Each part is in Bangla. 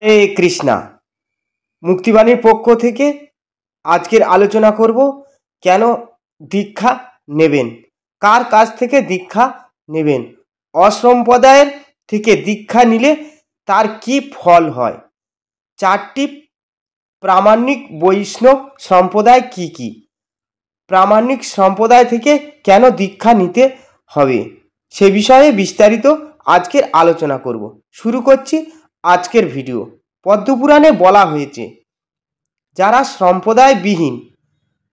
হে কৃষ্ণা, মুক্তিবাণীর পক্ষ থেকে আজকের আলোচনা করব কেন দীক্ষা নেবেন, কার কাছ থেকে দীক্ষা নেবেন, অসম্প্রদায়ের থেকে দীক্ষা নিলে তার কি ফল হয়, চারটি প্রামাণিক বৈষ্ণব সম্প্রদায় কি কি, প্রামাণিক সম্প্রদায় থেকে কেন দীক্ষা নিতে হবে সে বিষয়ে বিস্তারিত আজকের আলোচনা করব। শুরু করছি আজকের ভিডিও। পদ্মপুরাণে বলা হয়েছে, যারা সম্প্রদায়বিহীন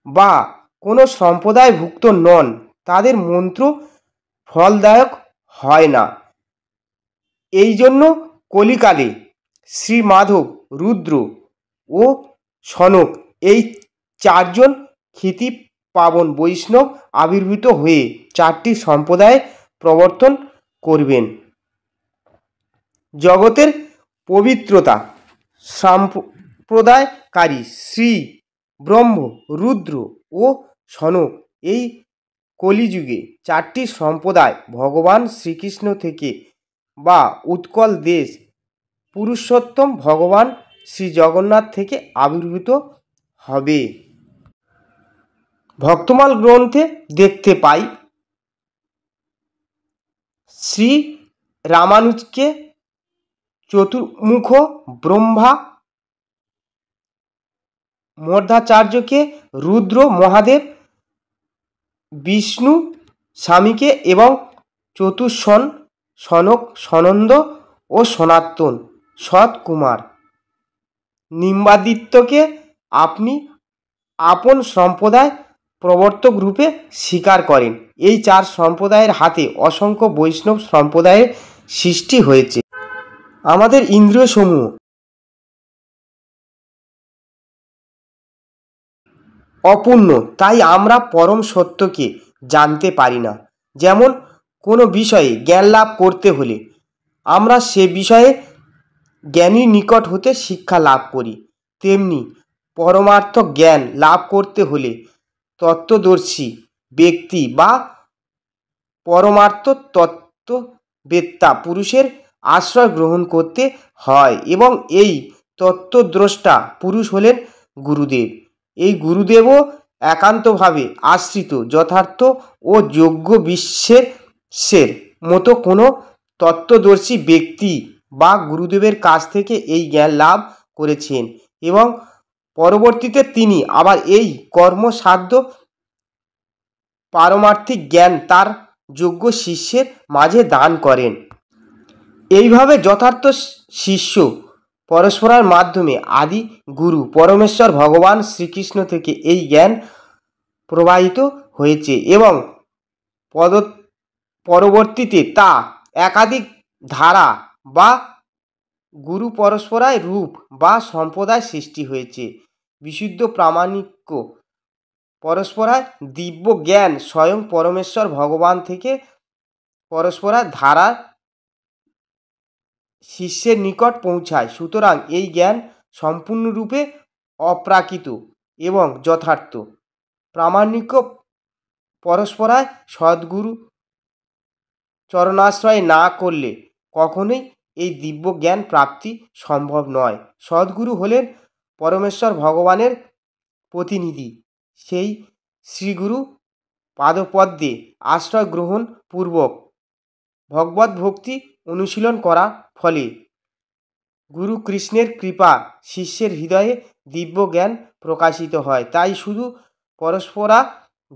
বা কোনো সম্প্রদায়ভুক্ত নন তাদের মন্ত্র ফলদায়ক হয় না। এই জন্য কলিকালে শ্রী মাধব, রুদ্র ও সনক এই চারজন খ্যাতি পাবন বৈষ্ণব আবির্ভূত হয়ে চারটি সম্প্রদায় প্রবর্তন করবেন। জগতের পবিত্রতা সম্প্রদায়কারী শ্রী ব্রহ্ম, রুদ্র ও সনক এই কলিযুগে চারটি সম্প্রদায় ভগবান শ্রীকৃষ্ণ থেকে বা উৎকল দেশ পুরুষোত্তম ভগবান শ্রী জগন্নাথ থেকে আবির্ভূত হবে। ভক্তমাল গ্রন্থে দেখতে পাই, শ্রী রামানুজকে চতুর্মুখ ব্রহ্মা, মধ্বাচার্যকে রুদ্র মহাদেব, বিষ্ণু স্বামীকে এবং চতুষ্ষণ সনক, সনন্দ ও সনাতন সৎকুমার নিম্বাদিত্যকে আপনি আপন সম্প্রদায় প্রবর্তক রূপে স্বীকার করেন। এই চার সম্প্রদায়ের হাতে অসংখ্য বৈষ্ণব সম্প্রদায়ের সৃষ্টি হয়েছে। আমাদের ইন্দ্রিয় সমূহ অপূর্ণ, তাই আমরা পরম সত্যকে জানতে পারি না। যেমন কোনো বিষয়ে জ্ঞান লাভ করতে হলে আমরা সে বিষয়ে জ্ঞানীর নিকট হতে শিক্ষা লাভ করি, তেমনি পরমার্থ জ্ঞান লাভ করতে হলে তত্ত্বদর্শী ব্যক্তি বা পরমার্থ তত্ত্ববেত্তা পুরুষের আশ্রয় গ্রহণ করতে হয় এবং এই তত্ত্বদ্রষ্টা পুরুষ হলেন গুরুদেব। এই গুরুদেবও একান্তভাবে আশ্রিত যথার্থ ও যোগ্য বিশ্বের মতো কোনো তত্ত্বদর্শী ব্যক্তি বা গুরুদেবের কাছ থেকে এই জ্ঞান লাভ করেছেন এবং পরবর্তীতে তিনি আবার এই কর্মসাধ্য পারমার্থিক জ্ঞান তার যোগ্য শিষ্যের মাঝে দান করেন। এইভাবে যথার্থ শিষ্য পরস্পরের মাধ্যমে আদি গুরু পরমেশ্বর ভগবান শ্রীকৃষ্ণ থেকে এই জ্ঞান প্রবাহিত হয়েছে এবং পরবর্তীতে তা একাধিক ধারা বা গুরু পরস্পরায় রূপ বা সম্প্রদায় সৃষ্টি হয়েছে। বিশুদ্ধ প্রামাণিক পরস্পরায় দিব্য জ্ঞান স্বয়ং পরমেশ্বর ভগবান থেকে পরস্পরার ধারা শিষ্যের নিকট পৌঁছায়। সুতরাং এই জ্ঞান সম্পূর্ণরূপে অপ্রাকৃত এবং যথার্থ। প্রামাণিক পরস্পরায় সদ্গুরু চরণাশ্রয় না করলে কখনোই এই দিব্য জ্ঞান প্রাপ্তি সম্ভব নয়। সদ্গুরু হলেন পরমেশ্বর ভগবানের প্রতিনিধি। সেই শ্রীগুরু পাদপদ্মে আশ্রয় গ্রহণ পূর্বক ভগবত ভক্তি অনুশীলন করার ফলে গুরু কৃষ্ণের কৃপা শিষ্যের হৃদয়ে দিব্য জ্ঞান প্রকাশিত হয়। তাই শুধু পরস্পরা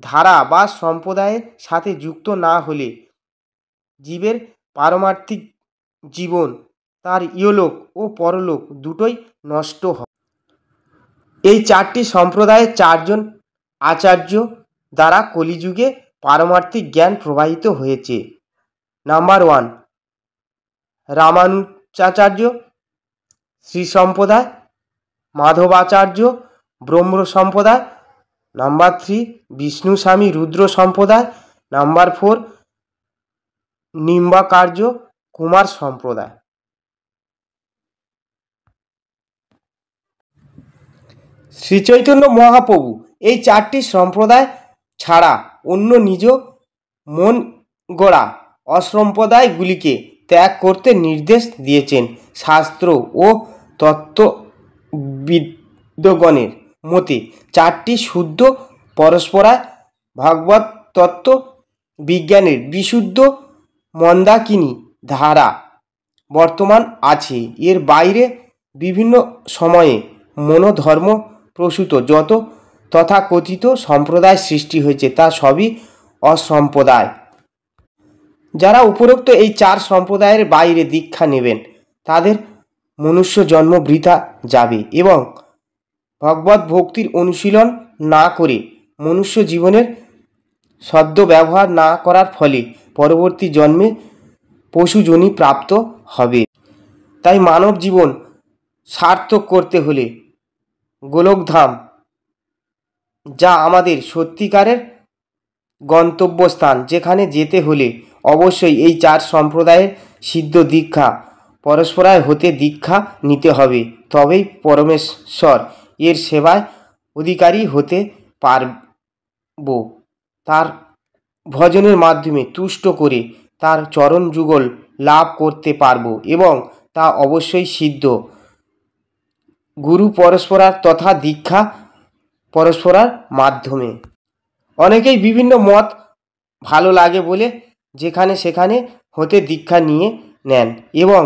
ধারা বা সম্প্রদায়ের সাথে যুক্ত না হলে জীবের পারমার্থিক জীবন, তার ইহলোক ও পরলোক দুটোই নষ্ট হয়। এই চারটি সম্প্রদায়ের চারজন আচার্য দ্বারা কলিযুগে পারমার্থিক জ্ঞান প্রবাহিত হয়েছে। নাম্বার 1 রামানুজাচার্য শ্রী সম্প্রদায়, মাধবাচার্য ব্রহ্ম সম্প্রদায়, নাম্বার 3 বিষ্ণু স্বামী রুদ্র সম্প্রদায়, নাম্বার 4 নিম্বাকার্য কুমার সম্প্রদায়। শ্রীচৈতন্য মহাপ্রভু এই চারটি সম্প্রদায় ছাড়া অন্য নিজ মন গড়া অসম্প্রদায়গুলিকে ত্যাগ করতে নির্দেশ দিয়েছেন। শাস্ত্র ও তত্ত্ববিদগণের মতে 4টি শুদ্ধ পরস্পরায় ভাগবত তত্ত্ব বিজ্ঞানের বিশুদ্ধ মন্দাকিনী ধারা বর্তমান আছে। এর বাইরে বিভিন্ন সময়ে মনোধর্ম প্রসূত যত তথাকথিত সম্প্রদায় সৃষ্টি হয়েছে তা সবই অসম্প্রদায়। যারা উপরোক্ত এই 4 সম্প্রদায়ের বাইরে দীক্ষা নেবেন তাদের মনুষ্য জন্ম বৃথা যাবে এবং ভগবত ভক্তির অনুশীলন না করে মনুষ্য জীবনের সদ্য ব্যবহার না করার ফলে পরবর্তী জন্মে পশুজনি প্রাপ্ত হবে। তাই মানব জীবন সার্থক করতে হলে গোলকধাম, যা আমাদের সত্যিকারের গন্তব্যস্থান, যেখানে যেতে হলে অবশ্যই এই 4 সম্প্রদায়ের সিদ্ধ দীক্ষা পরস্পরায় হতে দীক্ষা নিতে হবে। তবেই পরমেশ্বর এর সেবায় অধিকারী হতে পারব, তার ভজনের মাধ্যমে তুষ্ট করে তার চরণ যুগল লাভ করতে পারব এবং তা অবশ্যই সিদ্ধ। গুরু পরস্পরার তথা দীক্ষা পরস্পরার মাধ্যমে। অনেকেই বিভিন্ন মত ভালো লাগে বলে যেখানে সেখানে হতে দীক্ষা নিয়ে নেন এবং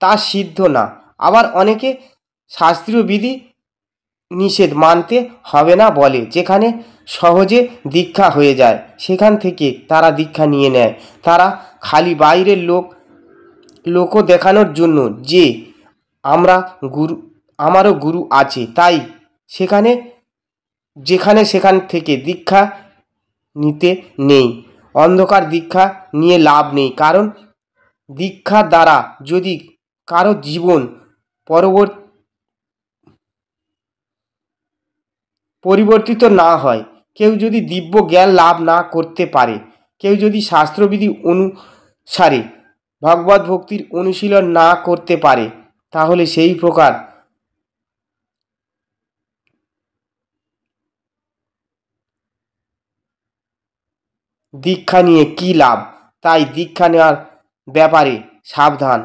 তা সিদ্ধ না। আবার অনেকে শাস্ত্রীয় বিধি নিষেধ মানতে হবে না বলে, যেখানে সহজে দীক্ষা হয়ে যায় সেখান থেকে তারা দীক্ষা নিয়ে নেয়। তারা খালি বাইরের লোক দেখানোর জন্য যে আমারও গুরু আছে, তাই সেখান থেকে দীক্ষা নিতে নেই। অন্ধকার দীক্ষা নিয়ে লাভ নেই, কারণ দীক্ষার দ্বারা যদি কারো জীবন পরিবর্তিত না হয়, কেউ যদি দিব্য জ্ঞান লাভ না করতে পারে, কেউ যদি শাস্ত্রবিধি অনুসারে ভগবত ভক্তির অনুশীলন না করতে পারে, তাহলে সেই প্রকার দীক্ষা নিয়ে কী লাভ? তাই দীক্ষা নেওয়ার ব্যাপারে সাবধান।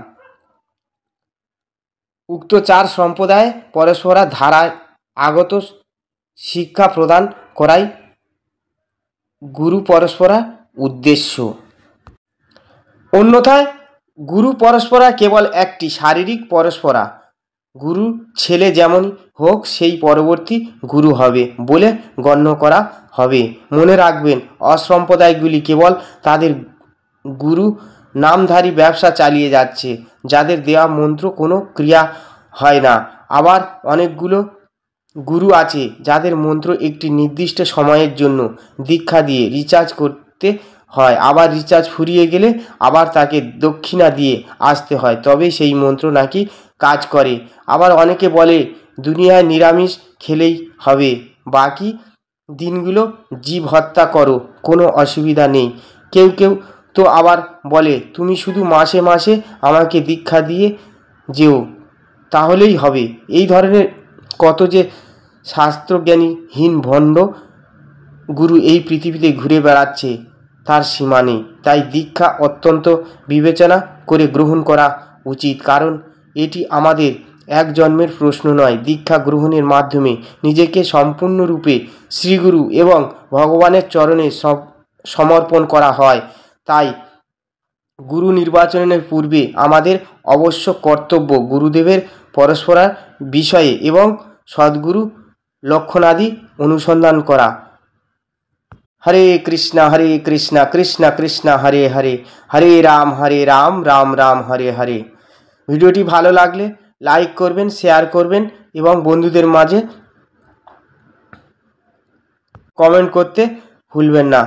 উক্ত 4 সম্প্রদায়ে পরস্পরা ধারায় আগত শিক্ষা প্রদান করাই গুরু পরস্পরা উদ্দেশ্য। অন্যথায় গুরু পরস্পরা কেবল একটি শারীরিক পরস্পরা। গুরু ছেলে যেমনই হোক সেই পরবর্তী গুরু হবে বলে গণ্য করা হবে। মনে রাখবেন, অসম্প্রদায়গুলি কেবল তাদের গুরু নামধারী ব্যবসা চালিয়ে যাচ্ছে, যাদের দেওয়া মন্ত্র কোনো ক্রিয়া হয় না। আবার অনেকগুলো গুরু আছে যাদের মন্ত্র একটি নির্দিষ্ট সময়ের জন্য দীক্ষা দিয়ে রিচার্জ করতে হয়, আবার রিচার্জ ফুরিয়ে গেলে আবার তাকে দক্ষিণা দিয়ে আসতে হয়, তবে সেই মন্ত্র নাকি কাজ করে। আবার অনেকে বলে দুনিয়ায় নিরামিষ খেলেই হবে, বাকি দিনগুলো জীব হত্যা করো, কোনো অসুবিধা নেই। কেউ তো আবার বলে তুমি শুধু মাসে মাসে আমাকে দীক্ষা দিয়ে যেও, তাহলেই হবে। এই ধরনের কত যে শাস্ত্রজ্ঞানীহীন ভণ্ড গুরু এই পৃথিবীতে ঘুরে বেড়াচ্ছে তার সীমা নেই। তাই দীক্ষা অত্যন্ত বিবেচনা করে গ্রহণ করা উচিত, কারণ এটি আমাদের এক জন্মের প্রশ্ন নয়। দীক্ষা গ্রহণের মাধ্যমে নিজেকে সম্পূর্ণরূপে শ্রীগুরু এবং ভগবানের চরণে সমর্পণ করা হয়। তাই গুরু নির্বাচনের পূর্বে আমাদের অবশ্য কর্তব্য গুরুদেবের পরস্পরার বিষয়ে এবং সদ্গুরু লক্ষণাদি অনুসন্ধান করা। হরে কৃষ্ণ কৃষ্ণ কৃষ্ণ হরে হরে, হরে রাম রাম রাম হরে হরে। ভিডিওটি ভালো লাগলে লাইক করবেন, শেয়ার করবেন এবং বন্ধুদের মাঝে কমেন্ট করতে ভুলবেন না।